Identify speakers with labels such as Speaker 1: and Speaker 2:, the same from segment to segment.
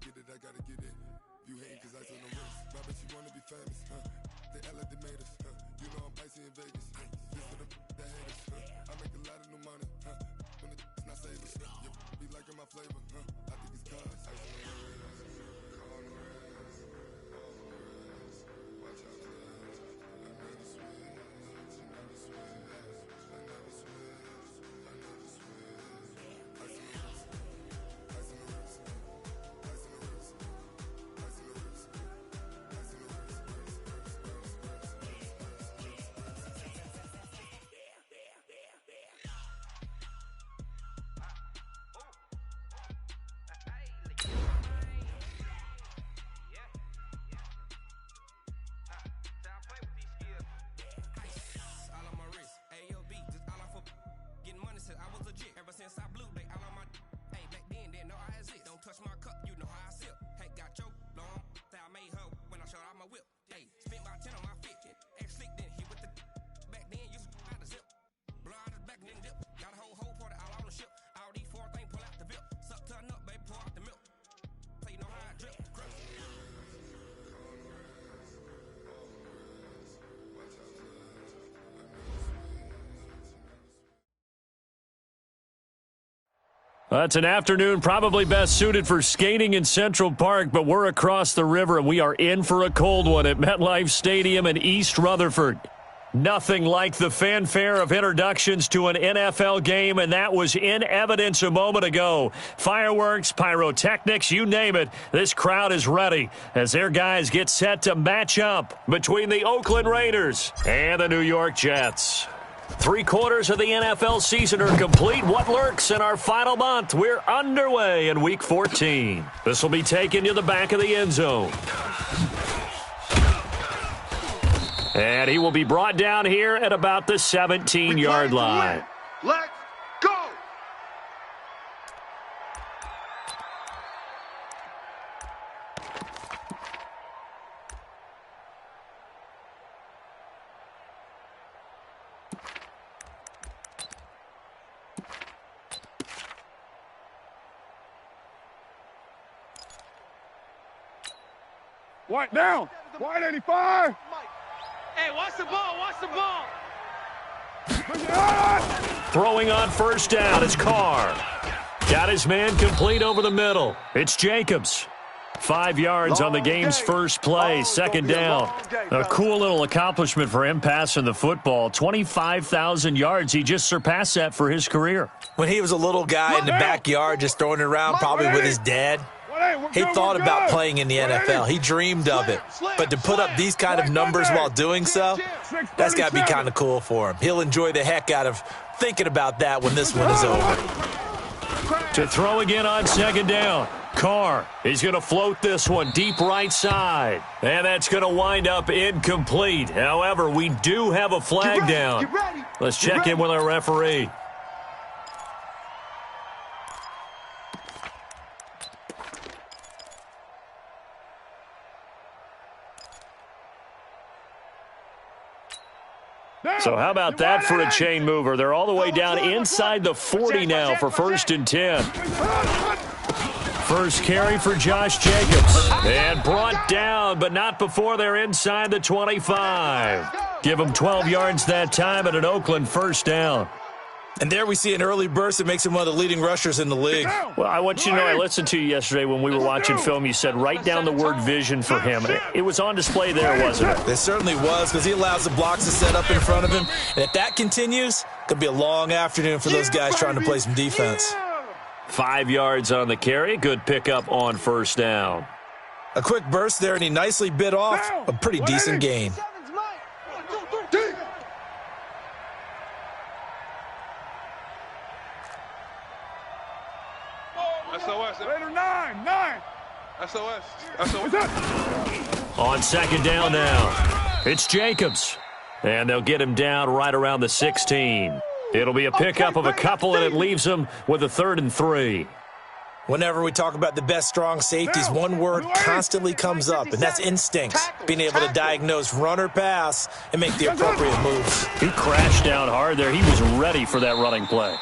Speaker 1: get it, I gotta get it. You hating cause I took no risks. I bet you wanna be famous, huh? They act like they made us, huh? You know I'm icy in Vegas, huh? This for the that hate us, huh? I make a lot of new money, huh? When it's not savers, you be liking my flavor, huh? I think it's cause ice on the wrist, on the wrist, on the wrist. Watch out for this. I never switch, I never switch, I never switch, I never switch. Ice on the wrist, ice on the wrist, ice on the wrist, ice on the wrist, ice on the wrist,
Speaker 2: all on my wrist, AOB, just all off of getting money since I was legit. Ever since I blew, they all on my hey, back then, didn't know I exist. Don't touch my cup, you know how I sip. Hey, got your long, that I made her when I showed out my whip. Hey, spent about 10 on my fit. Act slick, then hit with the back then, used to out the zip. Blow out the back and then dip. Got a whole party all on the ship. All these four things, pull out the VIP. Suck, turn up, baby, pour out the milk. So you know how I drip. Crush.
Speaker 3: It's an afternoon probably best suited for skating in Central Park, but we're across the river and we are in for a cold one at MetLife Stadium in East Rutherford. Nothing like the fanfare of introductions to an NFL game, and that was in evidence a moment ago. Fireworks, pyrotechnics, you name it. This crowd is ready as their guys get set to match up between the Oakland Raiders and the New York Jets. 3/4 of the NFL season are complete. What lurks in our final month? We're underway in Week 14. This will be taken to the back of the end zone. And he will be brought down here at about the 17-yard line.
Speaker 1: Let's go! White down! White 85!
Speaker 4: Hey, watch the ball, watch the ball!
Speaker 3: Throwing on first down is Carr. Got his man complete over the middle. It's Jacobs. 5 yards on the game's first play, second down. A cool little accomplishment for him passing the football. 25,000 yards. He just surpassed that for his career.
Speaker 5: When he was a little guy in the backyard just throwing it around, probably with his dad, he thought about playing in the NFL. He dreamed of it. But to put up these kind of numbers while doing so, that's got to be kind of cool for him. He'll enjoy the heck out of thinking about that when this one is over.
Speaker 3: To throw again on second down. Carr, he's going to float this one deep right side. And that's going to wind up incomplete. However, we do have a flag down. Let's check in with our referee. So how about that for a chain mover? They're all the way down inside the 40 now for 1st and 10. First carry for Josh Jacobs. And brought down, but not before they're inside the 25. Give him 12 yards that time at an Oakland first down.
Speaker 5: And there we see an early burst that makes him one of the leading rushers in the league.
Speaker 3: Well, I want you to know, I listened to you yesterday when we were watching film. You said write down the word vision for him. It was on display there, wasn't it?
Speaker 5: It certainly was, because he allows the blocks to set up in front of him. And if that continues, it could be a long afternoon for those guys trying to play some defense.
Speaker 3: 5 yards on the carry. Good pickup on first down.
Speaker 5: A quick burst there, and he nicely bit off a pretty decent gain.
Speaker 1: SOS. Raider 9. SOS.
Speaker 3: On second down now, it's Jacobs. And they'll get him down right around the 16. It'll be a pickup of a couple, and it leaves him with a 3rd and 3.
Speaker 5: Whenever we talk about the best strong safeties, one word constantly comes up, and that's instinct. Being able to diagnose run or pass and make the appropriate moves.
Speaker 3: He crashed down hard there. He was ready for that running play.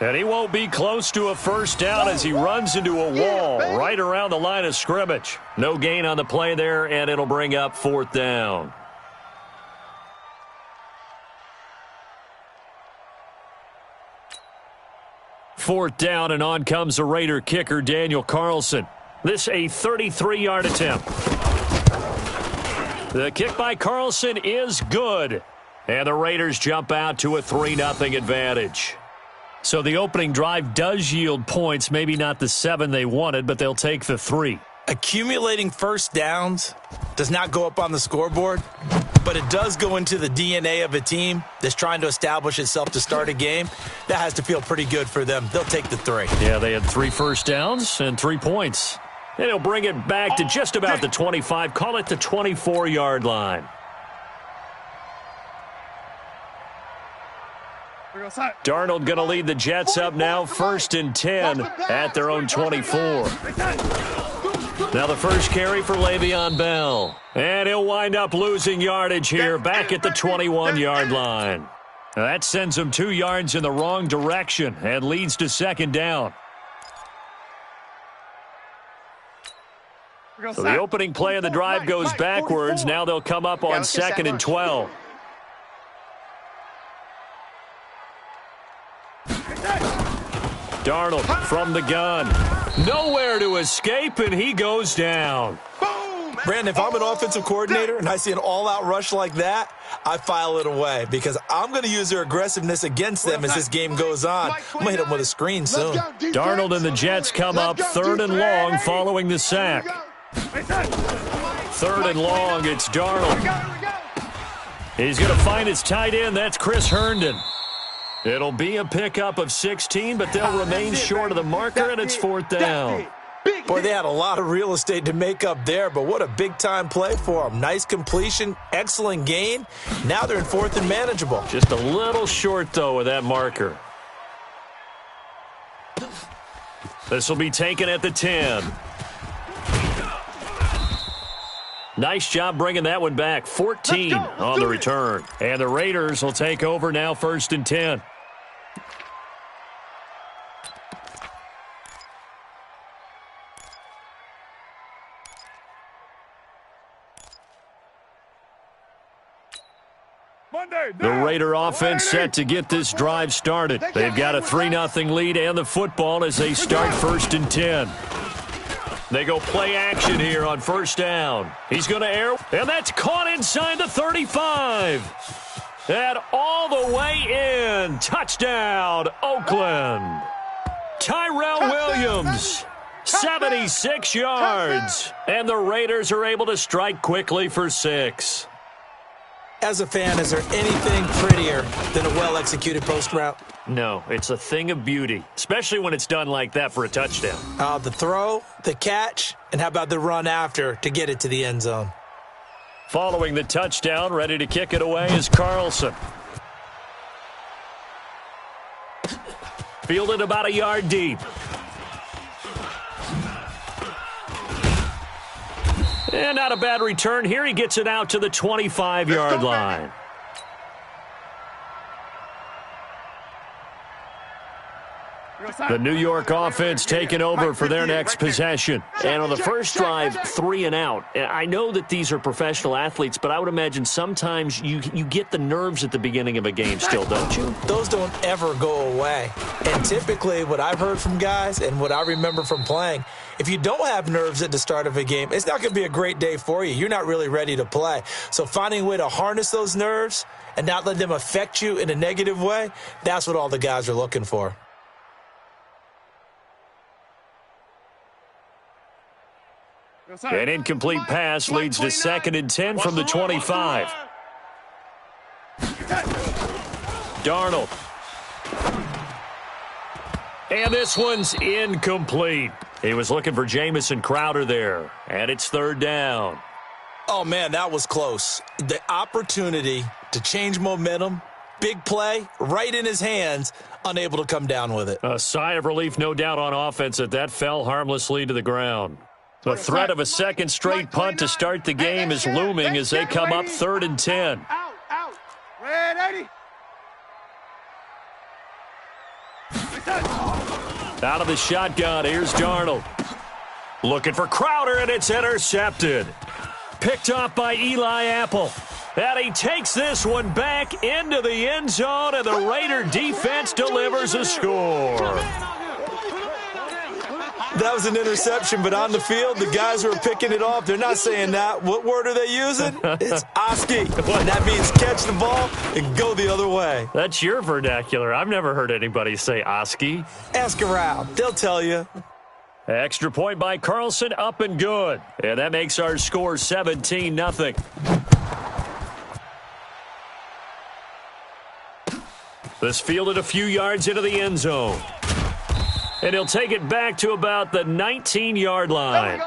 Speaker 3: And he won't be close to a first down as he runs into a wall right around the line of scrimmage. No gain on the play there, and it'll bring up 4th down. Fourth down, and on comes the Raider kicker, Daniel Carlson. This a 33-yard attempt. The kick by Carlson is good. And the Raiders jump out to a 3-0 advantage. So the opening drive does yield points, maybe not the 7 they wanted, but they'll take the 3.
Speaker 5: Accumulating first downs does not go up on the scoreboard, but it does go into the DNA of a team that's trying to establish itself to start a game. That has to feel pretty good for them. They'll take the 3.
Speaker 3: Yeah, they had 3 first downs and 3 points. And he'll bring it back to just about the 25, call it the 24-yard line. Darnold going to lead the Jets up now, 1st and 10 at their own 24. Now the first carry for Le'Veon Bell. And he'll wind up losing yardage here, back at the 21-yard line. Now that sends him 2 yards in the wrong direction and leads to 2nd down. So the opening play of the drive goes backwards. Now they'll come up on 2nd and 12. Darnold from the gun. Nowhere to escape, and he goes down.
Speaker 5: Brandon, if I'm an offensive coordinator and I see an all-out rush like that, I file it away because I'm going to use their aggressiveness against them as this game goes on. I'm going to hit them with a screen soon.
Speaker 3: Darnold and the Jets come up 3rd and long following the sack. 3rd and long, it's Darnold. He's going to find his tight end. That's Chris Herndon. It'll be a pickup of 16, but they'll remain short of the marker, and it's 4th down.
Speaker 5: Boy, they had a lot of real estate to make up there, but what a big-time play for them. Nice completion, excellent gain. Now they're in 4th and manageable.
Speaker 3: Just a little short, though, with that marker. This will be taken at the 10. Nice job bringing that one back. 14 on the return. And the Raiders will take over now, 1st and 10. The Raider offense set to get this drive started. They've got a 3-0 lead and the football as they start 1st and 10. They go play action here on 1st down. He's going to air, and that's caught inside the 35. And all the way in. Touchdown, Oakland. Tyrell Williams, 76 yards. And the Raiders are able to strike quickly for 6.
Speaker 5: As a fan, is there anything prettier than a well-executed post route?
Speaker 3: No, it's a thing of beauty, especially when it's done like that for a touchdown.
Speaker 5: The throw, the catch, and how about the run after to get it to the end zone?
Speaker 3: Following the touchdown, ready to kick it away is Carlson. Fielded about a yard deep. And not a bad return here. He gets it out to the 25-yard line. The New York offense taking over for their next possession. And on the first drive, 3 and out. I know that these are professional athletes, but I would imagine sometimes you get the nerves at the beginning of a game still, don't you?
Speaker 5: Those don't ever go away. And typically what I've heard from guys and what I remember from playing, if you don't have nerves at the start of a game, it's not going to be a great day for you. You're not really ready to play. So finding a way to harness those nerves and not let them affect you in a negative way, that's what all the guys are looking for.
Speaker 3: An incomplete pass leads to 2nd and 10 from the 25. Darnold. And this one's incomplete. He was looking for Jamison Crowder there. And it's 3rd down.
Speaker 5: Oh, man, that was close. The opportunity to change momentum, big play, right in his hands, unable to come down with it.
Speaker 3: A sigh of relief, no doubt, on offense that fell harmlessly to the ground. The threat of a second straight punt to start the game is looming as they come up 3rd and 10. Out of the shotgun, here's Darnold. Looking for Crowder, and it's intercepted. Picked off by Eli Apple. And he takes this one back into the end zone, and the Raider defense delivers a score.
Speaker 5: That was an interception, but on the field, the guys who are picking it off, they're not saying that. What word are they using? It's Oski. And that means catch the ball and go the other way.
Speaker 3: That's your vernacular. I've never heard anybody say Oski.
Speaker 5: Ask around. They'll tell you.
Speaker 3: Extra point by Carlson, up and good. And that makes our score 17-0. This fielded a few yards into the end zone. And he'll take it back to about the 19-yard line.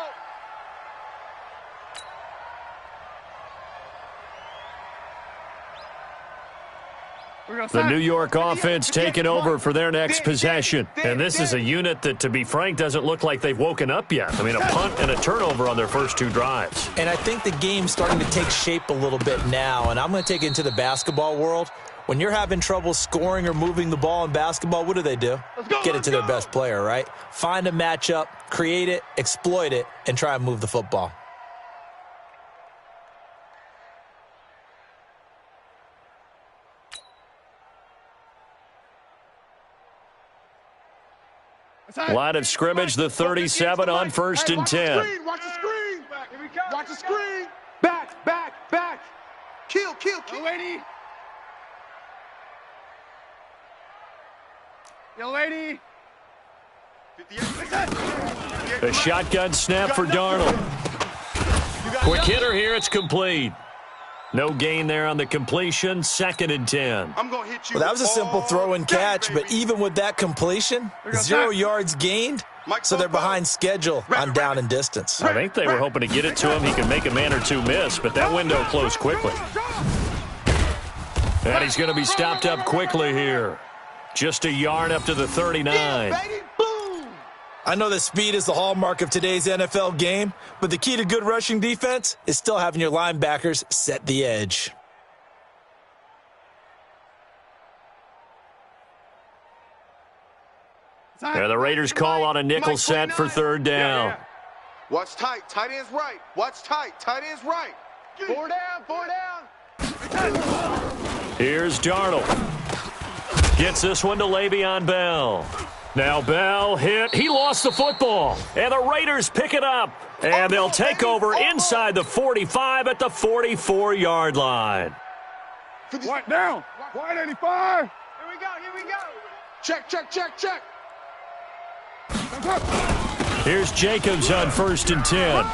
Speaker 3: The New York offense taking over for their next possession. And this is a unit that, to be frank, doesn't look like they've woken up yet. I mean, a punt and a turnover on their first two drives.
Speaker 5: And I think the game's starting to take shape a little bit now. And I'm going to take it into the basketball world. When you're having trouble scoring or moving the ball in basketball, what do? Get it to their best player, right? Find a matchup, create it, exploit it, and try and move the football.
Speaker 3: Line of scrimmage, the 37 on 1st and 10.
Speaker 4: Watch the screen. Watch the screen. Back. Kill. Young lady.
Speaker 3: A shotgun snap for Darnold. Quick hitter here, it's complete. No gain there on the completion, 2nd and 10.
Speaker 4: I'm going to hit you.
Speaker 5: Well, that was a simple throw and catch, but even with that completion, 0 yards gained, so they're behind schedule on down and distance.
Speaker 3: I think they were hoping to get it to him. He could make a man or two miss, but that window closed quickly. And he's going to be stopped up quickly here. Just a yard up to the 39.
Speaker 5: I know that speed is the hallmark of today's NFL game, but the key to good rushing defense is still having your linebackers set the edge.
Speaker 3: And the Raiders call on a nickel set for 3rd down.
Speaker 4: Watch tight. Tight end's right. Watch tight. Tight end's right. 4 down.
Speaker 3: Here's Darnold. Gets this one to Le'Veon Bell. Now Bell hit. He lost the football. And the Raiders pick it up. And they'll take over inside the 45 at the 44-yard line.
Speaker 4: White down. White 85. Here we go. Check.
Speaker 3: Here's Jacobs on 1st and 10.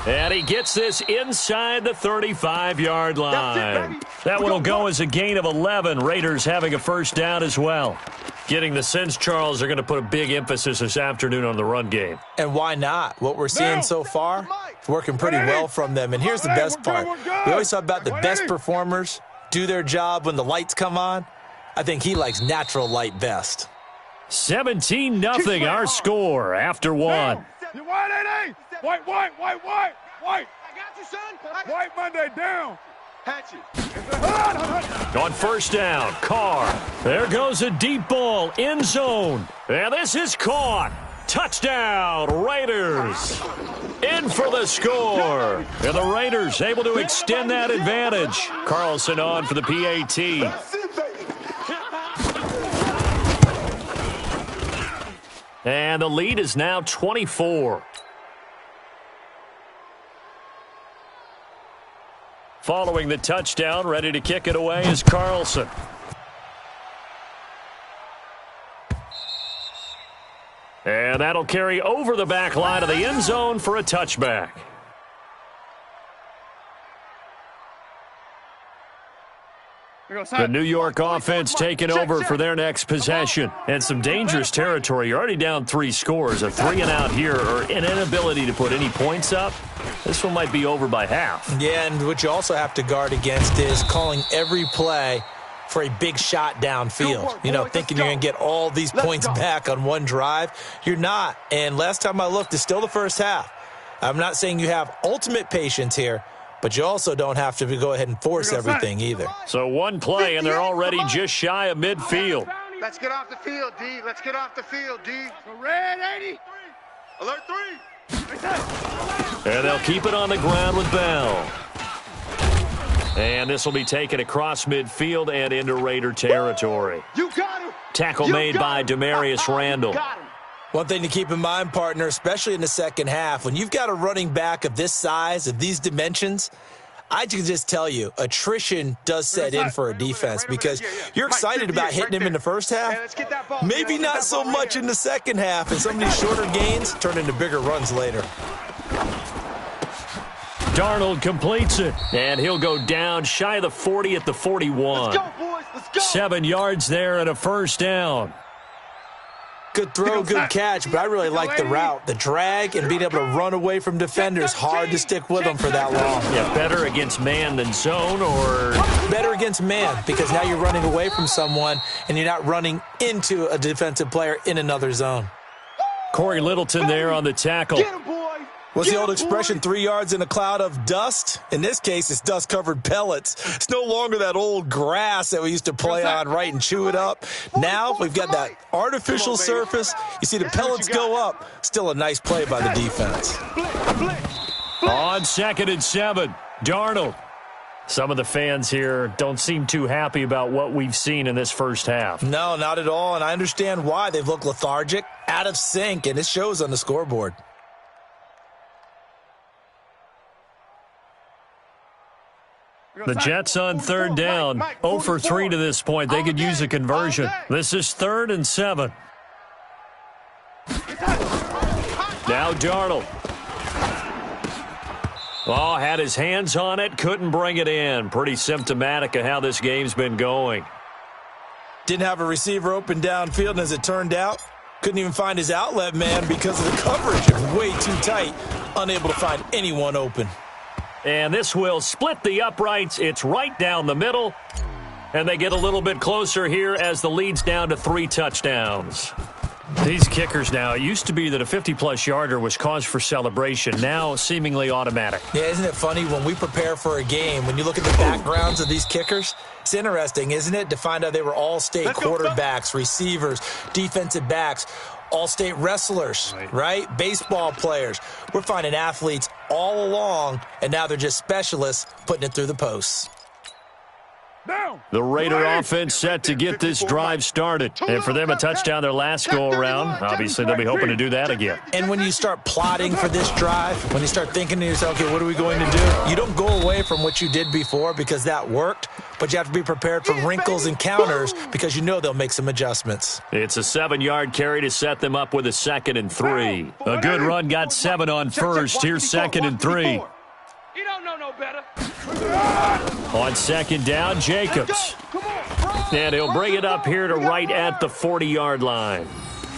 Speaker 3: And he gets this inside the 35-yard line. That one will go as a gain of 11. Raiders having a 1st down as well. Getting the sense, Charles, are going to put a big emphasis this afternoon on the run game.
Speaker 5: And why not? What we're seeing so far, it's working pretty well from them. And here's the best part. We always talk about the best performers do their job when the lights come on. I think he likes natural light best.
Speaker 3: 17-0 our score after one.
Speaker 4: White. I got you, son. White Monday down. Hatchet.
Speaker 3: On 1st down, Carr. There goes a deep ball, end zone. And this is caught. Touchdown, Raiders. In for the score. And the Raiders able to extend that advantage. Carlson on for the PAT. And the lead is now 24. Following the touchdown, ready to kick it away is Carlson. And that'll carry over the back line of the end zone for a touchback. The New York offense taking over for their next possession. And some dangerous territory. You're already down 3 scores. A 3-and-out here or an inability to put any points up. This one might be over by half.
Speaker 5: Yeah, and what you also have to guard against is calling every play for a big shot downfield. You know, thinking you're going to get all these points back on one drive. You're not. And last time I looked, it's still the first half. I'm not saying you have ultimate patience here, but you also don't have to go ahead and force everything either.
Speaker 3: So one play, and they're already just shy of midfield.
Speaker 4: Let's get off the field, D. Let's get off the field, D.
Speaker 6: Red 80.
Speaker 4: Alert 3.
Speaker 3: And they'll keep it on the ground with Bell. And this will be taken across midfield and into Raider territory.
Speaker 4: You got him.
Speaker 3: Tackle made by Demarius Randall.
Speaker 5: One thing to keep in mind, partner, especially in the second half, when you've got a running back of this size, of these dimensions, I can just tell you, attrition does set in for a defense because you're excited about hitting him in the first half. Maybe not so much in the second half, and some of these shorter gains turn into bigger runs later.
Speaker 3: Darnold completes it, and he'll go down shy of the 40 at the 41.
Speaker 4: Let's go, boys. Let's go.
Speaker 3: 7 yards there and a first down.
Speaker 5: Good throw, good catch, but I really like the route. The drag and being able to run away from defenders, hard to stick with them for that long.
Speaker 3: Yeah, better against man than zone, or?
Speaker 5: Better against man, because now you're running away from someone and you're not running into a defensive player in another zone.
Speaker 3: Corey Littleton there on the tackle.
Speaker 4: Get him, boy.
Speaker 5: What's the old expression, 3 yards in a cloud of dust? In this case, it's dust-covered pellets. It's no longer that old grass that we used to play on, right, and chew it up. Now we've got that artificial surface. You see the pellets go up. Still a nice play by the defense.
Speaker 3: On 2nd and 7, Darnold. Some of the fans here don't seem too happy about what we've seen in this first half.
Speaker 5: No, not at all, and I understand why. They've looked lethargic, out of sync, and it shows on the scoreboard.
Speaker 3: The Jets on 3rd down, 0 for 3 to this point. They could use a conversion. This is 3rd and 7. Now Darnold. Oh, had his hands on it, couldn't bring it in. Pretty symptomatic of how this game's been going.
Speaker 5: Didn't have a receiver open downfield, and as it turned out, couldn't even find his outlet man because of the coverage. It was way too tight, unable to find anyone open.
Speaker 3: And this will split the uprights. It's right down the middle. And they get a little bit closer here as the lead's down to 3 touchdowns. These kickers now, it used to be that a 50-plus yarder was cause for celebration. Now seemingly automatic.
Speaker 5: Yeah, isn't it funny when we prepare for a game, when you look at the backgrounds of these kickers, it's interesting, isn't it, to find out they were all-state quarterbacks, receivers, defensive backs, all-state wrestlers, right? Baseball players. We're finding athletes all along, and now they're just specialists putting it through the posts.
Speaker 3: The Raider offense set to get this drive started. And for them, a touchdown their last go-around. Obviously, they'll be hoping to do that again.
Speaker 5: And when you start plotting for this drive, when you start thinking to yourself, okay, what are we going to do? You don't go away from what you did before because that worked, but you have to be prepared for wrinkles and counters because you know they'll make some adjustments.
Speaker 3: It's a 7-yard carry to set them up with a 2nd and 3. A good run got 7 on first. Here's 2nd and 3.
Speaker 6: You don't know no better.
Speaker 3: On 2nd down, Jacobs. And he'll bring it up here to right at the 40-yard line.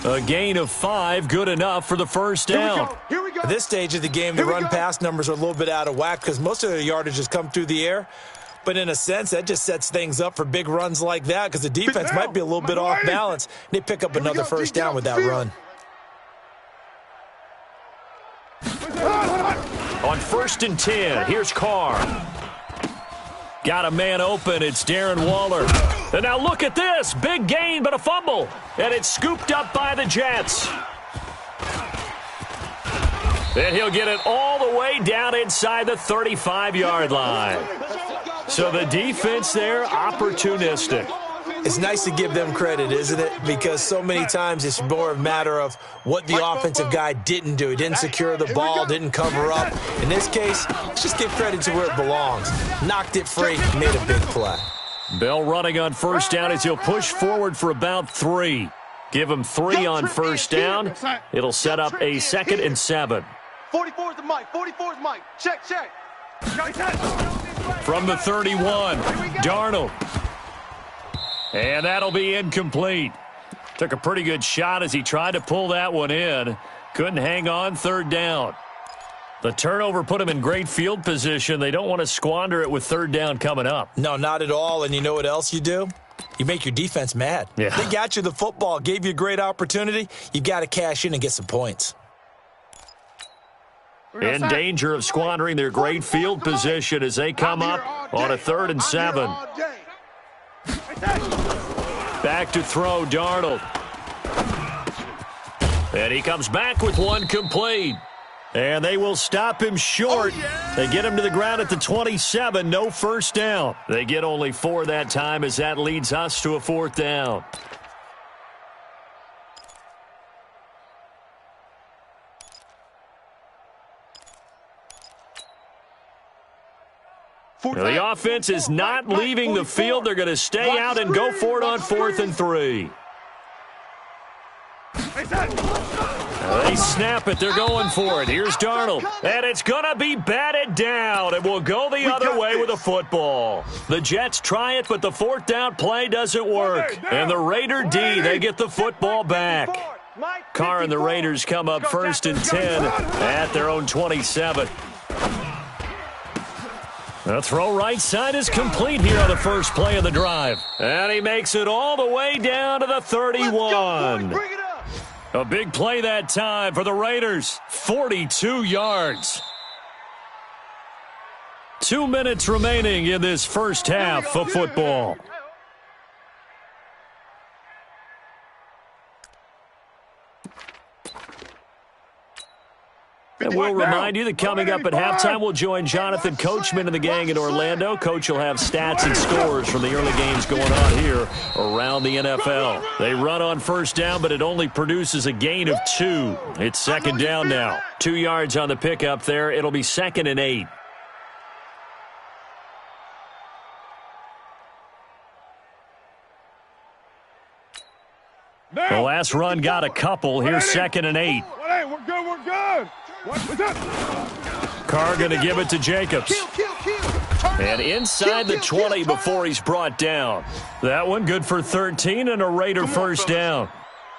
Speaker 3: A gain of 5, good enough for the first down.
Speaker 4: Here we go.
Speaker 5: At this stage of the game, the run-pass numbers are a little bit out of whack because most of their yardage has come through the air. But in a sense, that just sets things up for big runs like that because the defense might be a little bit off balance. They pick up another first down with that run.
Speaker 3: On 1st and 10, here's Carr. Got a man open. It's Darren Waller. And now look at this. Big gain, but a fumble. And it's scooped up by the Jets. And he'll get it all the way down inside the 35-yard line. So the defense there, opportunistic.
Speaker 5: It's nice to give them credit, isn't it? Because so many times it's more a matter of what the offensive guy didn't do. He didn't secure the ball, didn't cover up. In this case, let's just give credit to where it belongs. Knocked it free, made a big play.
Speaker 3: Bell running on first down as he'll push forward for about 3. Give him 3 on first down. It'll set up a 2nd and 7.
Speaker 4: 44 is the mic. 44 is Mike. Check, check.
Speaker 3: From the 31, Darnold. And that'll be incomplete. Took a pretty good shot as he tried to pull that one in. Couldn't hang on 3rd down. The turnover put him in great field position. They don't want to squander it with 3rd down coming up.
Speaker 5: No, not at all. And you know what else you do? You make your defense mad.
Speaker 3: Yeah.
Speaker 5: They got you the football, gave you a great opportunity. You got to cash in and get some points.
Speaker 3: In danger of squandering their great field position as they come up on a 3rd and 7. Back to throw, Darnold. And he comes back with one complete. And they will stop him short. They get him to the ground at the 27. No first down. They get only 4 that time as that leads us to a 4th down. The offense is not leaving the field. They're going to stay out and go for it on 4th and 3. They snap it. They're going for it. Here's Darnold. And it's going to be batted down. And we'll go the other way with a football. The Jets try it, but the 4th down play doesn't work. And the Raider D, they get the football back. Carr and the Raiders come up 1st and 10 at their own 27. The throw right side is complete here on the first play of the drive. And he makes it all the way down to the 31. A big play that time for the Raiders. 42 yards. 2 minutes remaining in this first half of football. And we'll remind you that coming up at halftime, we'll join Jonathan Coachman and the gang in Orlando. Coach will have stats and scores from the early games going on here around the NFL. They run on first down, but it only produces a gain of 2. It's second down now. 2 yards on the pickup there. It'll be 2nd and 8. The last run got a couple. Here's 2nd and 8.
Speaker 7: We're good.
Speaker 3: Carr going to give it to Jacobs. And inside the 20 before he's brought down. That one good for 13 and a Raider first down.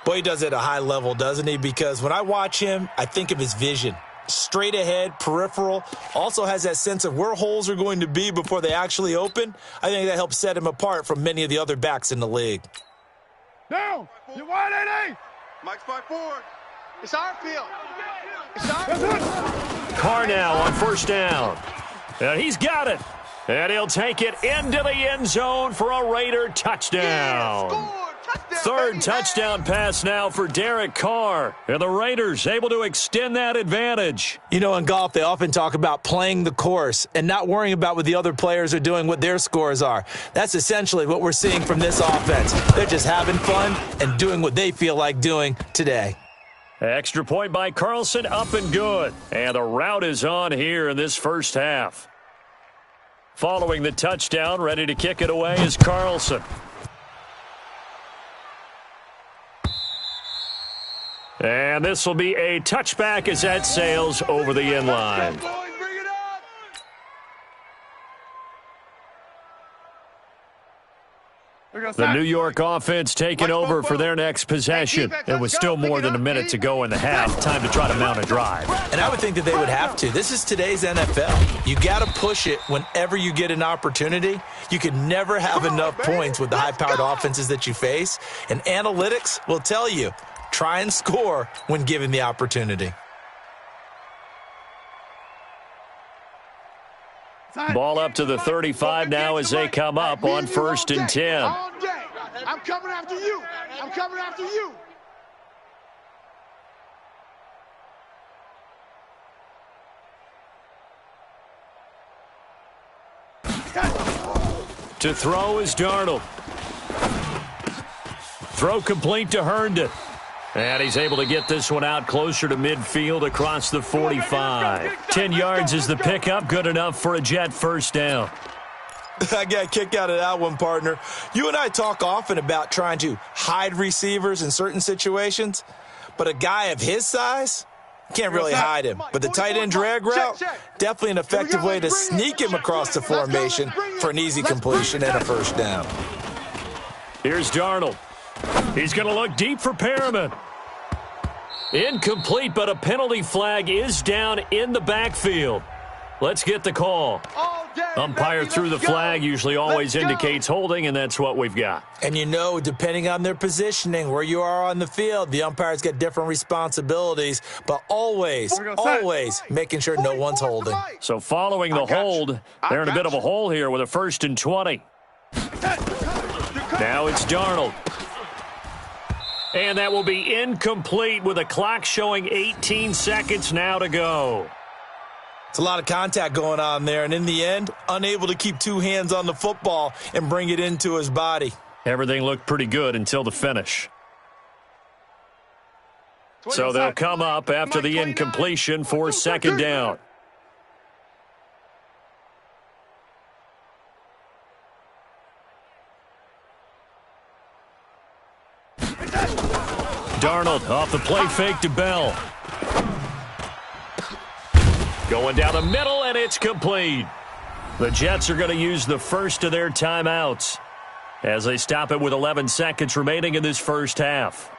Speaker 5: Boy, he does it at a high level, doesn't he? Because when I watch him, I think of his vision. Straight ahead, peripheral. Also has that sense of where holes are going to be before they actually open. I think that helps set him apart from many of the other backs in the league.
Speaker 7: Down. You wide, 80.
Speaker 4: Mike's 5-4. It's our field. It's our field.
Speaker 3: Carr now on first down. And he's got it. And he'll take it into the end zone for a Raider touchdown.
Speaker 4: Touchdown,
Speaker 3: Third
Speaker 4: baby.
Speaker 3: touchdown pass now for Derek Carr. And the Raiders able to extend that advantage.
Speaker 5: You know, in golf, they often talk about playing the course and not worrying about what the other players are doing, what their scores are. That's essentially what we're seeing from this offense. They're just having fun and doing what they feel like doing today.
Speaker 3: Extra point by Carlson, up and good. And the route is on here in this first half. Following the touchdown, ready to kick it away is Carlson. And this will be a touchback as that sails over the end line. The New York offense taking over for their next possession. It was still more than a minute to go in the half. Time to try to mount a drive.
Speaker 5: And I would think that they would have to. This is today's NFL. You got to push it whenever you get an opportunity. You can never have enough points with the high-powered offenses that you face. And analytics will tell you, try and score when given the opportunity.
Speaker 3: Ball up to the 35 now as they come up on 1st and 10.
Speaker 4: I'm coming after you. I'm coming after you.
Speaker 3: To throw is Darnold. Throw complete to Herndon. And he's able to get this one out closer to midfield across the 45. 10 yards is the pickup, good enough for a Jet first down.
Speaker 5: I got kicked out of that one, partner. You and I talk often about trying to hide receivers in certain situations, but a guy of his size can't really hide him. But the tight end drag route, definitely an effective way to sneak him across the formation for an easy completion and a first down.
Speaker 3: Here's Darnold. He's going to look deep for Perriman. Incomplete, but a penalty flag is down in the backfield. Let's get the call. Umpire threw the flag, usually always indicates holding, and that's what we've got.
Speaker 5: And you know, depending on their positioning, where you are on the field, the umpires get different responsibilities, but always making sure no one's holding.
Speaker 3: So following the hold, they're in a bit of a hole here with a 1st and 20. Now it's Darnold. And that will be incomplete with a clock showing 18 seconds now to go.
Speaker 5: It's a lot of contact going on there, and in the end, unable to keep two hands on the football and bring it into his body.
Speaker 3: Everything looked pretty good until the finish. So they'll come up after the incompletion for second down. Darnold off the play fake to Bell. Going down the middle, and it's complete. The Jets are going to use the first of their timeouts as they stop it with 11 seconds remaining in this first half.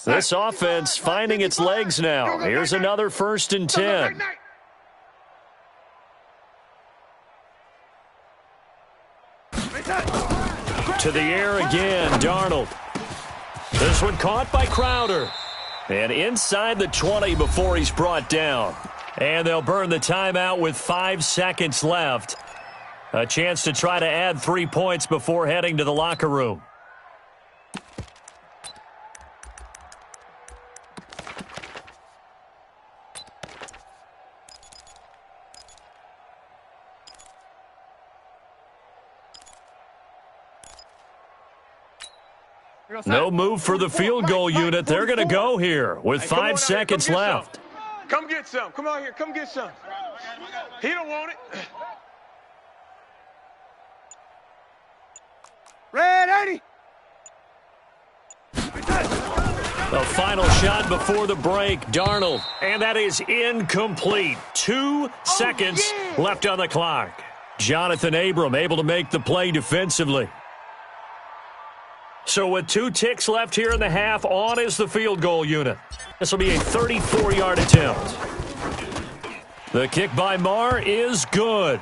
Speaker 3: This offense finding its legs now. Here's another 1st and 10. To the air again, Darnold. This one caught by Crowder. And inside the 20 before he's brought down. And they'll burn the timeout with 5 seconds left. A chance to try to add 3 points before heading to the locker room. No move for the field goal unit. They're going to go here with 5 seconds left.
Speaker 6: Come get some. Come out here. Come get some. He don't want it.
Speaker 7: Red 80.
Speaker 3: The final shot before the break, Darnold. And that is incomplete. 2 seconds left on the clock. Jonathan Abram able to make the play defensively. So with 2 ticks left here in the half, on is the field goal unit. This will be a 34-yard attempt. The kick by Marr is good.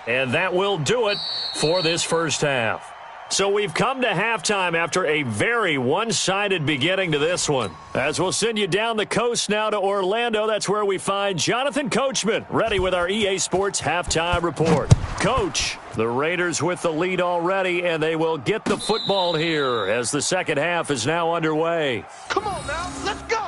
Speaker 3: And that will do it for this first half. So we've come to halftime after a very one-sided beginning to this one. As we'll send you down the coast now to Orlando, that's where we find Jonathan Coachman, ready with our EA Sports Halftime Report. Coach, the Raiders with the lead already, and they will get the football here as the second half is now underway.
Speaker 4: Come on now, let's go!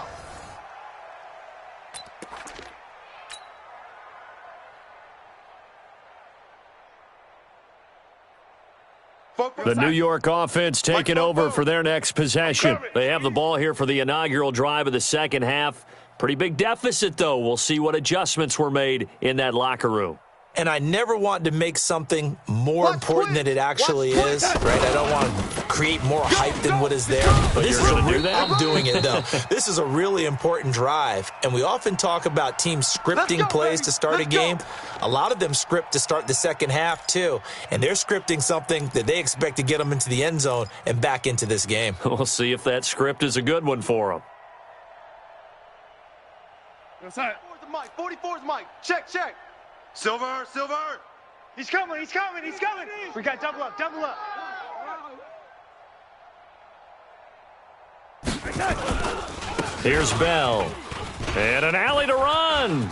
Speaker 3: The New York offense taking over for their next possession. They have the ball here for the inaugural drive of the second half. Pretty big deficit, though. We'll see what adjustments were made in that locker room.
Speaker 5: And I never want to make something more important than it actually is, right? I don't want to create more hype than what is there.
Speaker 3: But
Speaker 5: this
Speaker 3: you're
Speaker 5: is
Speaker 3: going to do that?
Speaker 5: I'm doing it, though. This is a really important drive, and we often talk about teams scripting plays to start a game. A lot of them script to start the second half, too, and they're scripting something that they expect to get them into the end zone and back into this game.
Speaker 3: We'll see if that script is a good one for them.
Speaker 4: 44's the mic. 44's mic. Check, check. Silver, Silver.
Speaker 6: He's coming. He's coming. He's coming. We got double up. Double up.
Speaker 3: Here's Bell. And an alley to run.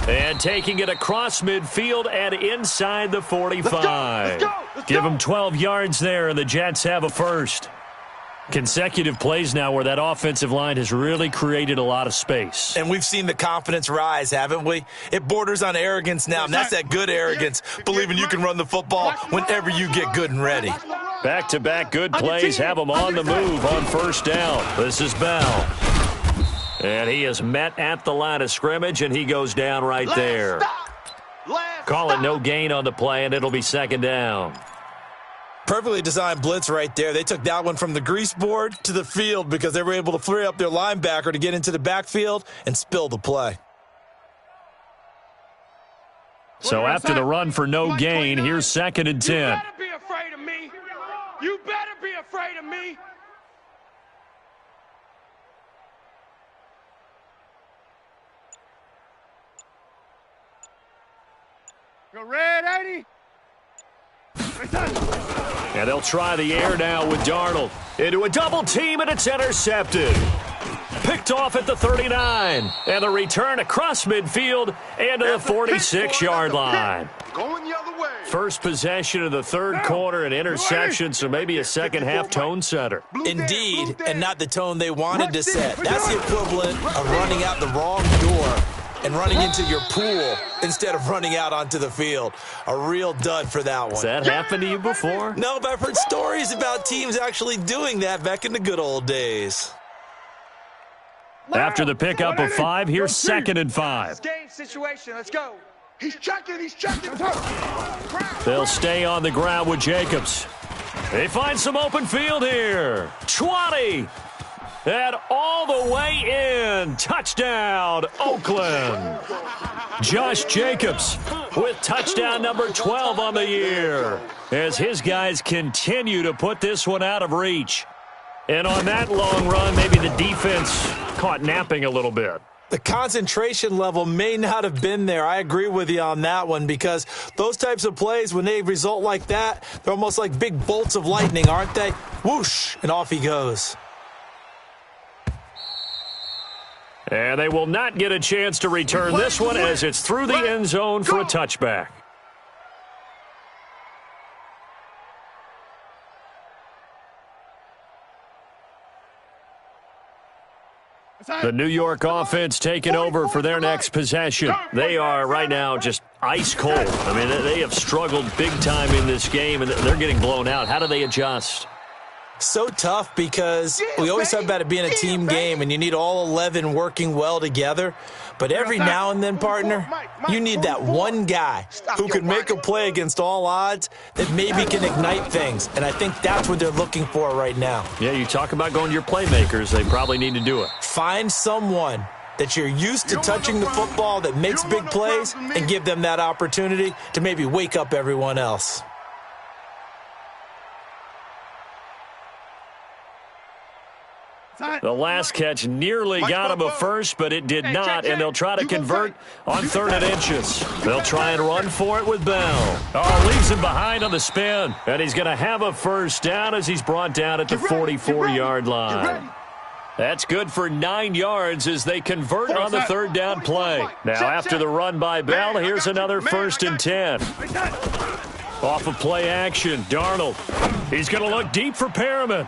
Speaker 3: And taking it across midfield and inside the 45. Give them 12 yards there, and the Jets have a first. Consecutive plays now where that offensive line has really created a lot of space.
Speaker 5: And we've seen the confidence rise, haven't we? It borders on arrogance now, and that's that good arrogance, believing you can run the football whenever you get good and ready.
Speaker 3: Back-to-back good plays have them on the move on first down. This is Bell. And he is met at the line of scrimmage, and he goes down right there. Call it no gain on the play, and it'll be second down.
Speaker 5: Perfectly designed blitz right there. They took that one from the grease board to the field because they were able to free up their linebacker to get into the backfield and spill the play.
Speaker 3: So after the run for no gain, here's second and 10.
Speaker 6: You better be afraid of me. You better be afraid of me.
Speaker 7: Go red 80.
Speaker 3: And they'll try the air now with Darnold. Into a double team, and it's intercepted. Picked off at the 39. And the return across midfield and to the 46-yard line.
Speaker 4: Going the other way.
Speaker 3: First possession of the third quarter, an interception, so maybe a second-half tone setter.
Speaker 5: Indeed, and not the tone they wanted to set. That's the equivalent of running out the wrong door and running into your pool instead of running out onto the field. A real dud for that one.
Speaker 3: Has that happened to you before?
Speaker 5: No, but I've heard stories about teams actually doing that back in the good old days.
Speaker 3: After the pickup of 5, here's 2nd and 5.
Speaker 6: Game situation. Let's go.
Speaker 4: He's checking.
Speaker 3: They'll stay on the ground with Jacobs. They find some open field here. 20. And all the way in. Touchdown, Oakland. Josh Jacobs with touchdown number 12 on the year as his guys continue to put this one out of reach. And on that long run, maybe the defense caught napping a little bit.
Speaker 5: The concentration level may not have been there. I agree with you on that one because those types of plays, when they result like that, they're almost like big bolts of lightning, aren't they? Whoosh, and off he goes.
Speaker 3: And they will not get a chance to return this one as it's through the end zone for a touchback. The New York offense taking over for their next possession. They are right now just ice cold. I mean, they have struggled big time in this game, and they're getting blown out. How do they adjust?
Speaker 5: So tough because we always talk about it being a team game, and you need all 11 working well together. But every now and then, partner, you need that one guy who can make a play against all odds that maybe can ignite things. And I think that's what they're looking for right now.
Speaker 3: Yeah, you talk about going to your playmakers. They probably need to do it.
Speaker 5: Find someone that you're used to touching the football that makes big plays and give them that opportunity to maybe wake up everyone else.
Speaker 3: The last catch nearly got him a first, but it did not, and they'll try to convert on 3rd and inches. They'll try and run for it with Bell. Oh, leaves him behind on the spin, and he's going to have a first down as he's brought down at the 44-yard line. That's good for 9 yards as they convert on the 3rd down play. Now, after the run by Bell, here's another 1st and 10. Off of play action, Darnold. He's going to look deep for Perriman.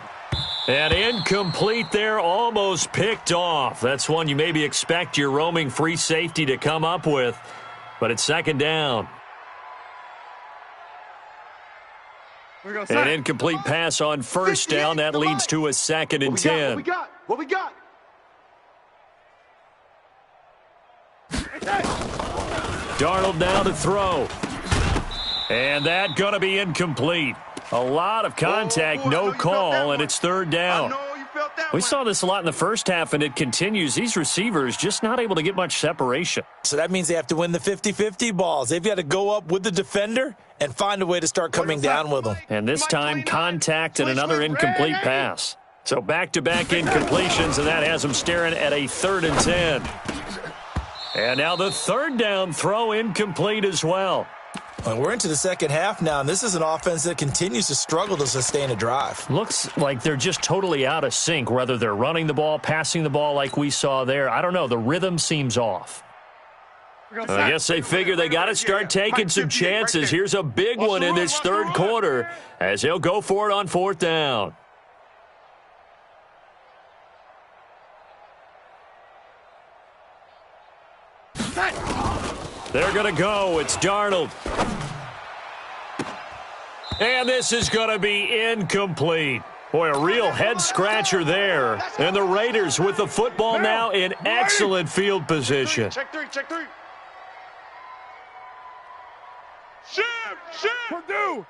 Speaker 3: And incomplete there, almost picked off. That's one you maybe expect your roaming free safety to come up with, but it's 2nd down. An incomplete pass on 1st down. That leads to a 2nd and 10.
Speaker 4: What we got?
Speaker 3: Darnold now to throw. And that going to be incomplete. A lot of contact, no call, and it's 3rd down. We saw this a lot in the first half, and it continues. These receivers just not able to get much separation.
Speaker 5: So that means they have to win the 50-50 balls. They've got to go up with the defender and find a way to start coming down with them.
Speaker 3: And this time, contact and another incomplete pass. So back-to-back incompletions, and that has them staring at a 3rd and 10. And now the 3rd down throw incomplete as well.
Speaker 5: Well, we're into the second half now, and this is an offense that continues to struggle to sustain a drive.
Speaker 3: Looks like they're just totally out of sync, whether they're running the ball, passing the ball like we saw there. I don't know. The rhythm seems off. I guess they figure they got to start taking some chances. Here's a big one in this 3rd quarter as he'll go for it on 4th down. They're going to go. It's Darnold. And this is going to be incomplete. Boy, a real head-scratcher there. And the Raiders with the football now in excellent field position.
Speaker 4: Check three.
Speaker 7: Purdue.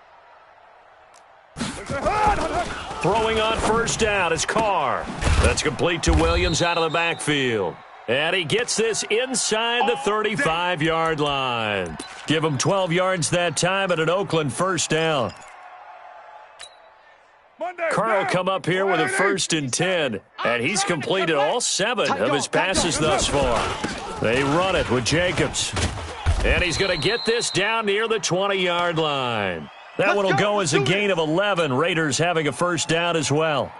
Speaker 3: Throwing on 1st down is Carr. That's complete to Williams out of the backfield. And he gets this inside the 35-yard line. Give him 12 yards that time at an Oakland 1st down. Carr will come up here with a 1st and 10, and he's completed all 7 of his passes thus far. They run it with Jacobs. And he's going to get this down near the 20-yard line. That one will go as a gain of 11. Raiders having a first down as well.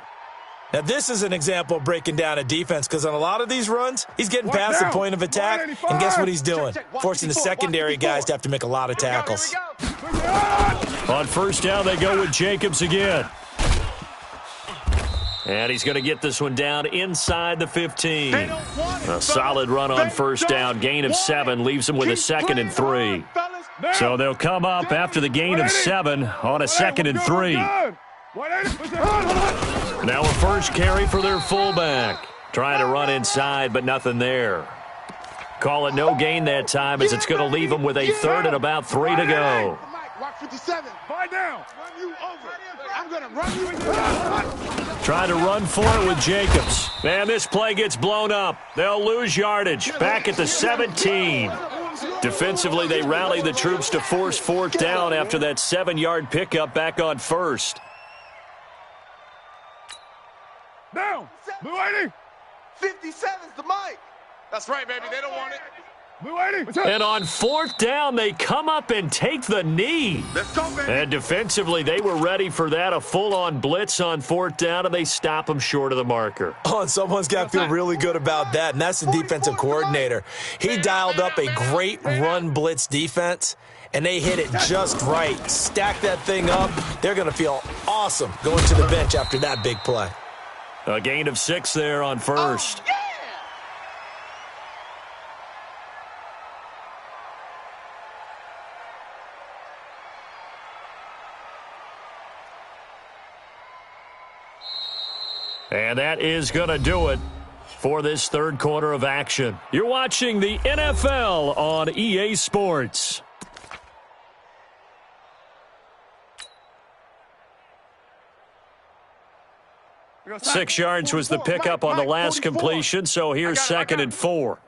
Speaker 5: Now, this is an example of breaking down a defense because on a lot of these runs, he's getting past the point of attack, and guess what he's doing? Forcing the secondary guys to have to make a lot of tackles.
Speaker 3: On first down, they go with Jacobs again. And he's going to get this one down inside the 15. A solid run on first down. Gain of 7 leaves them with a 2nd and 3. So they'll come up after the gain of 7 on a 2nd and 3. Now a first carry for their fullback. Trying to run inside, but nothing there. Call it no gain that time as it's going to leave them with a 3rd and about 3 to go. Try to run for it with Jacobs. Man, this play gets blown up. They'll lose yardage. Back at the 17. Defensively, they rally the troops to force 4th down after that 7-yard pickup back on 1st.
Speaker 7: Down. Blue 80.
Speaker 4: 57's the mic.
Speaker 6: That's right, baby. They don't want it.
Speaker 7: Blue 80.
Speaker 3: And on 4th down, they come up and take the knee.
Speaker 4: Let's go, baby.
Speaker 3: And defensively, they were ready for that. A full-on blitz on 4th down, and they stop them short of the marker.
Speaker 5: Oh, and someone's got to feel really good about that, and that's the defensive coordinator. He dialed up a great run blitz defense, and they hit it just right. Stack that thing up. They're going to feel awesome going to the bench after that big play.
Speaker 3: A gain of 6 there on 1st.
Speaker 4: Oh, yeah.
Speaker 3: And that is going to do it for this 3rd quarter of action. You're watching the NFL on EA Sports. Six yards was the pickup on the last completion, so here's 2nd and 4.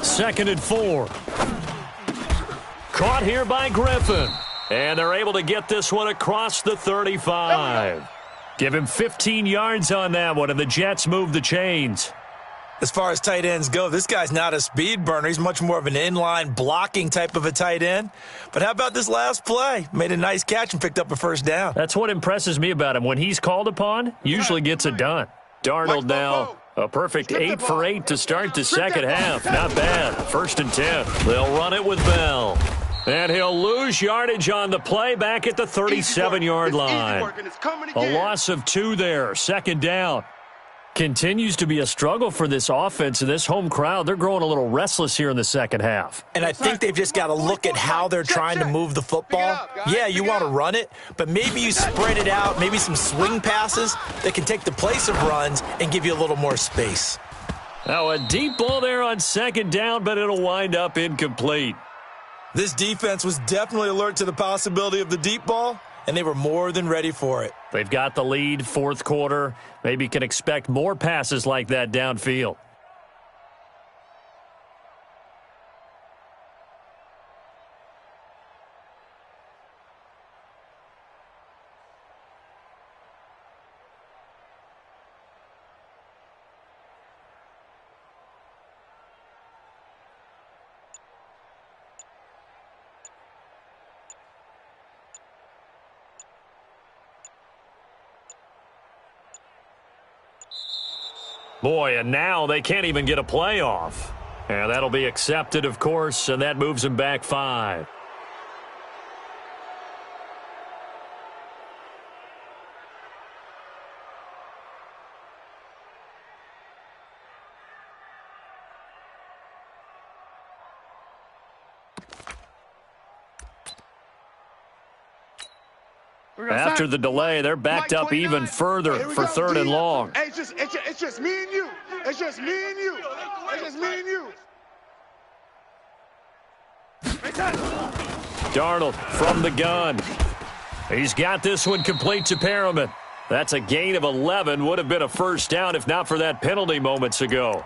Speaker 3: Second and 4. Caught here by Griffin. And they're able to get this one across the 35. Give him 15 yards on that one, and the Jets move the chains.
Speaker 5: As far as tight ends go, this guy's not a speed burner. He's much more of an inline blocking type of a tight end. But how about this last play? Made a nice catch and picked up a first down.
Speaker 3: That's what impresses me about him. When he's called upon, usually gets it done. Darnold now. A perfect 8 for 8 to start the second half. Not bad. 1st and 10. They'll run it with Bell. And he'll lose yardage on the play back at the 37-yard line. A loss of 2 there. 2nd down. Continues to be a struggle for this offense and this home crowd. They're growing a little restless here in the second half.
Speaker 5: And I think they've just got to look at how they're trying to move the football. Yeah, you want to run it, but maybe you spread it out, maybe some swing passes that can take the place of runs and give you a little more space.
Speaker 3: Now a deep ball there on 2nd down, but it'll wind up incomplete.
Speaker 5: This defense was definitely alert to the possibility of the deep ball, and they were more than ready for it.
Speaker 3: They've got the lead, 4th quarter. Maybe can expect more passes like that downfield. Boy, and now they can't even get a playoff. And that'll be accepted, of course, and that moves them back 5. After the delay, they're backed up even further for 3rd and long.
Speaker 6: Hey, it's just me and you. It's just me and you. It's just me and you.
Speaker 3: Darnold from the gun. He's got this one complete to Perriman. That's a gain of 11. Would have been a first down if not for that penalty moments ago.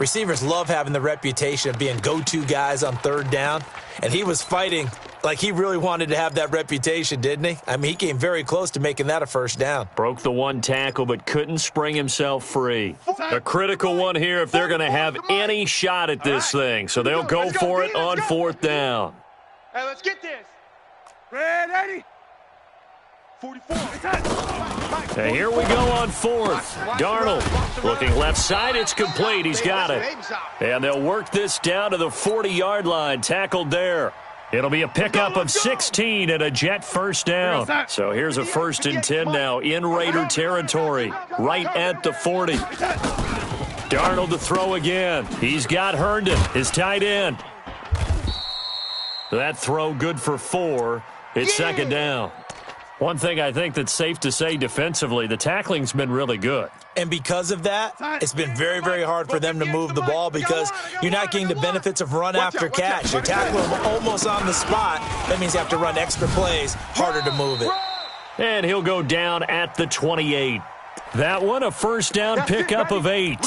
Speaker 5: Receivers love having the reputation of being go-to guys on third down, and he was fighting like he really wanted to have that reputation, didn't he? I mean, he came very close to making that a first down.
Speaker 3: Broke the one tackle but couldn't spring himself free. A critical one here if they're going to have any shot at this thing, so they'll go for it on fourth down.
Speaker 6: Hey, let's get this.
Speaker 7: Red 80.
Speaker 6: 44.
Speaker 3: And here we go on fourth. Darnold looking left side. It's complete. He's got it. And they'll work this down to the 40-yard line. Tackled there. It'll be a pickup of 16 and a Jet first down. So here's a 1st and 10 now in Raider territory, right at the 40. Darnold to throw again. He's got Herndon, his tight end. That throw good for 4. It's second down. One thing I think that's safe to say defensively, the tackling's been really good.
Speaker 5: And because of that, it's been very, very hard for them to move the ball because you're not getting the benefits of run after catch. You're tackling them almost on the spot. That means you have to run extra plays, harder to move it.
Speaker 3: And he'll go down at the 28. That one, a first down pickup of 8.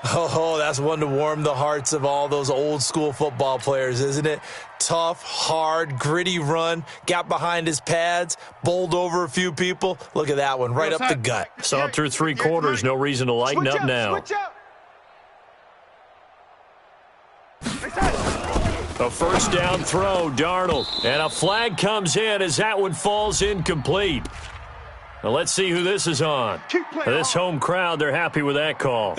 Speaker 5: Oh, that's one to warm the hearts of all those old-school football players, isn't it? Tough, hard, gritty run, got behind his pads, bowled over a few people. Look at that one, right up the gut.
Speaker 3: Saw it through 3 quarters, no reason to lighten up now. A first down throw, Darnold. And a flag comes in as that one falls incomplete. Now let's see who this is on. This home crowd, they're happy with that call.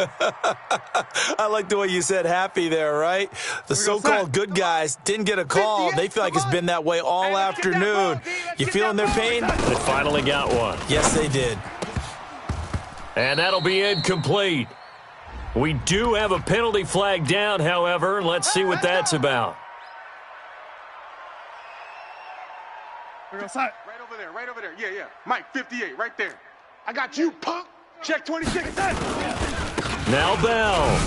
Speaker 5: I like the way you said happy there, right? The so-called good guys didn't get a call. They feel like it's been that way all afternoon. You feeling their pain?
Speaker 3: They finally got one.
Speaker 5: Yes, they did.
Speaker 3: And that'll be incomplete. We do have a penalty flag down, however. Let's see what that's about.
Speaker 6: Right over there. Yeah. Mike, 58, right there. I got you, punk. Check 26.
Speaker 3: Now Bell.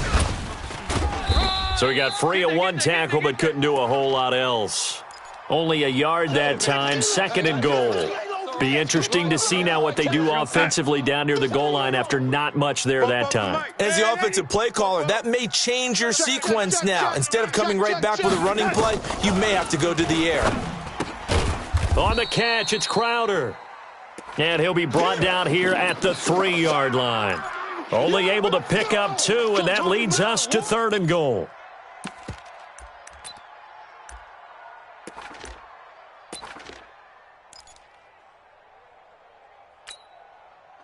Speaker 3: So he got free of one tackle but couldn't do a whole lot else. Only a yard that time, 2nd and goal. Be interesting to see now what they do offensively down near the goal line after not much there that time.
Speaker 5: As the offensive play caller, that may change your sequence now. Instead of coming right back with a running play, you may have to go to the air.
Speaker 3: On the catch, it's Crowder. And he'll be brought down here at the 3-yard line. Only able to pick up 2, and that leads us to 3rd and goal.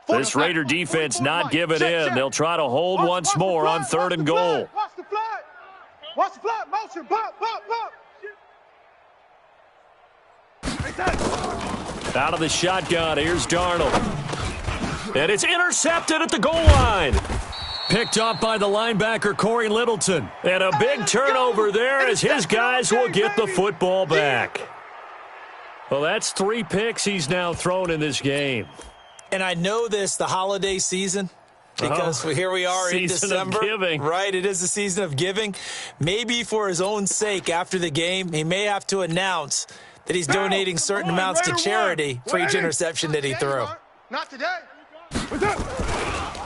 Speaker 3: This Raider defense not giving in. They'll try to hold once more on 3rd and goal.
Speaker 6: Watch the flat. Watch the flat. Motion. Pop.
Speaker 3: Out of the shotgun, here's Darnold. And it's intercepted at the goal line. Picked up by the linebacker, Corey Littleton. And a big turnover there as his guys will get the football back. Well, that's 3 picks he's now thrown in this game.
Speaker 5: And I know this, the holiday season, because here we are in December.
Speaker 3: Season of giving.
Speaker 5: Right, it is the season of giving. Maybe for his own sake after the game, he may have to announce that he's donating certain amounts to charity for each interception that he threw.
Speaker 6: Not today.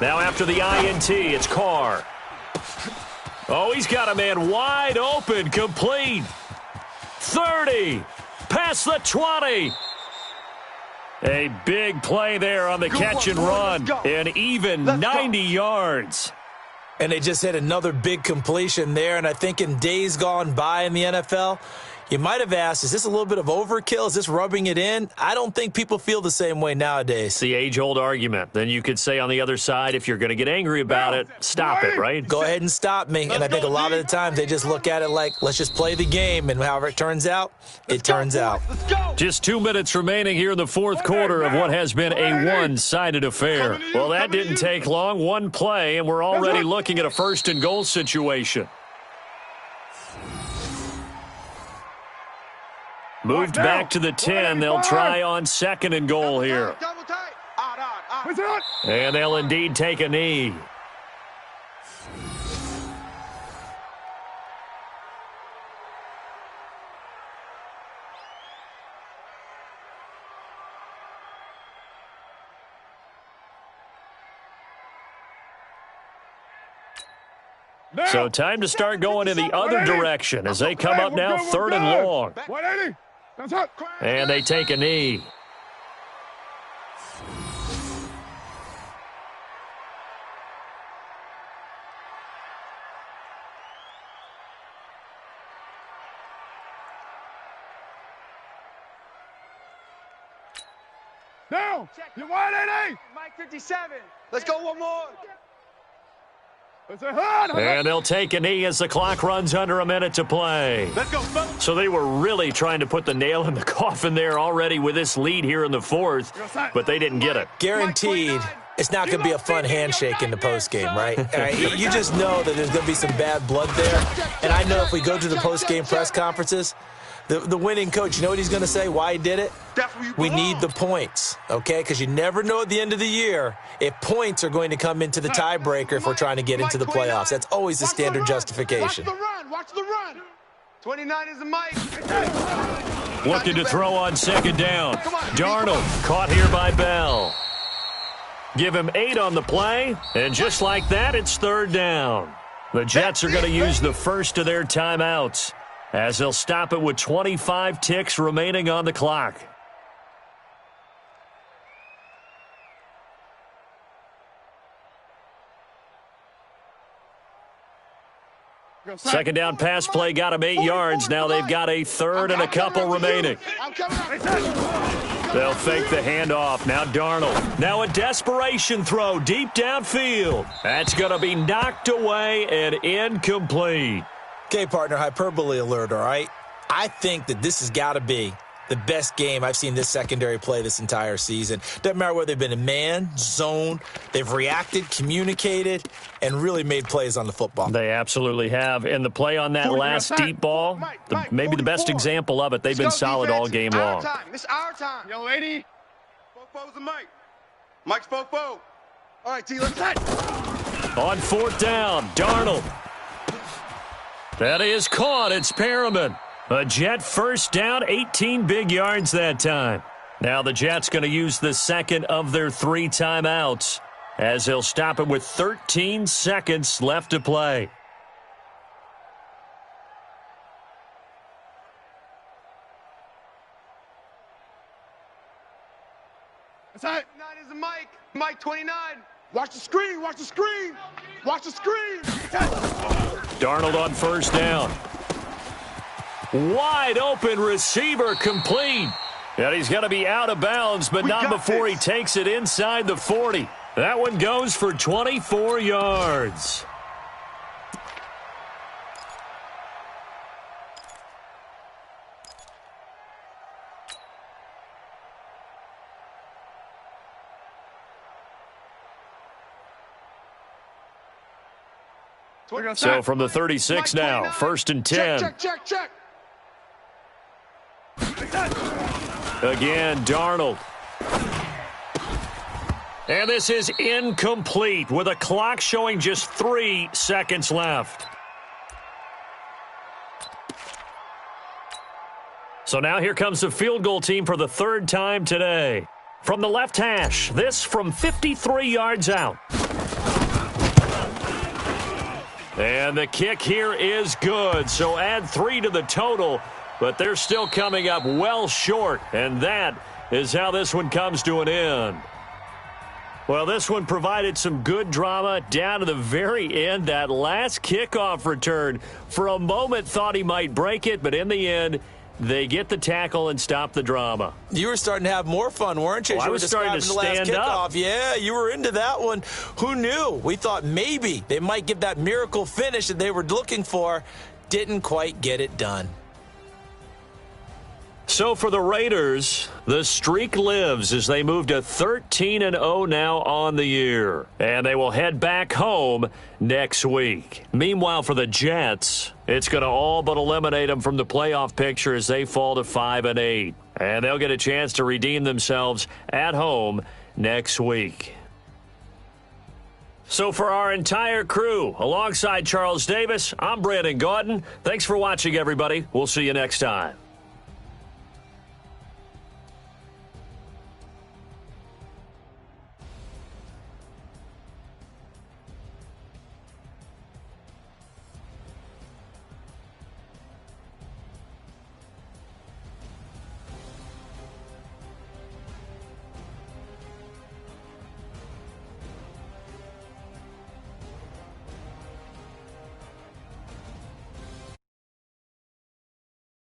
Speaker 3: Now after the INT, it's Carr. Oh, he's got a man wide open, complete. 30, past the 20. A big play there on the catch and run, and even 90 yards.
Speaker 5: And they just hit another big completion there, and I think in days gone by in the NFL, you might have asked, is this a little bit of overkill? Is this rubbing it in? I don't think people feel the same way nowadays.
Speaker 3: It's the age-old argument. Then you could say on the other side, if you're going to get angry about it, stop it, right?
Speaker 5: Go ahead and stop me. And I think a lot of the time they just look at it like, let's just play the game. And however it turns out, it turns out.
Speaker 3: Just 2 minutes remaining here in the 4th quarter of what has been a one-sided affair. Well, that didn't take long. One play, and we're already looking at a 1st and goal situation. Moved back to the 10. They'll try on 2nd and goal here. And they'll indeed take a knee. So time to start going in the other direction as they come up now 3rd and long.
Speaker 7: 180. That's it.
Speaker 3: And they take a knee.
Speaker 7: Down. You 180.
Speaker 4: Mike 57. Let's go one more.
Speaker 7: It's a hard.
Speaker 3: And they'll take a knee as the clock runs under a minute to play.
Speaker 6: Let's go, fellas.
Speaker 3: So they were really trying to put the nail in the coffin there already with this lead here in the 4th, but they didn't get it.
Speaker 5: Guaranteed it's not going to be a fun handshake in the postgame, right? You just know that there's going to be some bad blood there. And I know if we go to the postgame press conferences, the winning coach, you know what he's going to say, why he did it? We need the points, okay? Because you never know at the end of the year if points are going to come into the tiebreaker if we're trying to get into the playoffs. That's always the standard justification.
Speaker 4: Watch the run. Watch the run. 29 is the Mike.
Speaker 3: Looking to throw on 2nd down. Darnold caught here by Bell. Give him 8 on the play, and just like that, it's 3rd down. The Jets are going to use the first of their timeouts as they'll stop it with 25 ticks remaining on the clock. Second down pass play got him 8 yards. Now they've got a 3rd and a couple remaining. They'll fake the handoff. Now Darnold. Now a desperation throw deep downfield. That's going to be knocked away and incomplete.
Speaker 5: Okay, partner, hyperbole alert, all right? I think that this has got to be the best game I've seen this secondary play this entire season. Doesn't matter whether they've been in man, zone, they've reacted, communicated, and really made plays on the football.
Speaker 3: They absolutely have. And the play on that last deep ball, maybe the best example of it, they've been solid all game long.
Speaker 4: It's our time.
Speaker 7: Young lady.
Speaker 6: Fofo's the Mike. Mike's Fofo.
Speaker 4: All right, T, let's head.
Speaker 3: On 4th down, Darnold. That is caught. It's Perriman. A Jet first down, 18 big yards that time. Now the Jets going to use the second of their 3 timeouts as they'll stop it with 13 seconds left to play.
Speaker 7: That's it.
Speaker 4: 29 is the Mike. Mike 29. Watch the screen. Watch the screen. Watch the screen.
Speaker 3: Darnold on 1st down. Wide open receiver complete. And he's going to be out of bounds, but not before he takes it inside the 40. That one goes for 24 yards. So from the 36 now, 1st and 10.
Speaker 4: Check.
Speaker 3: Again, Darnold. And this is incomplete with a clock showing just 3 seconds left. So now here comes the field goal team for the 3rd time today. From the left hash, this from 53 yards out. And the kick here is good, so add 3 to the total, but they're still coming up well short, and that is how this one comes to an end. Well, this one provided some good drama down to the very end. That last kickoff return, for a moment thought he might break it, but in the end, they get the tackle and stop the drama.
Speaker 5: You were starting to have more fun, weren't you?
Speaker 3: Well, I was starting to stand up.
Speaker 5: Yeah, you were into that one. Who knew? We thought maybe they might give that miracle finish that they were looking for. Didn't quite get it done.
Speaker 3: So for the Raiders, the streak lives as they move to 13-0 now on the year. And they will head back home next week. Meanwhile, for the Jets, it's going to all but eliminate them from the playoff picture as they fall to 5-8. And they'll get a chance to redeem themselves at home next week. So for our entire crew, alongside Charles Davis, I'm Brandon Gautin. Thanks for watching, everybody. We'll see you next time.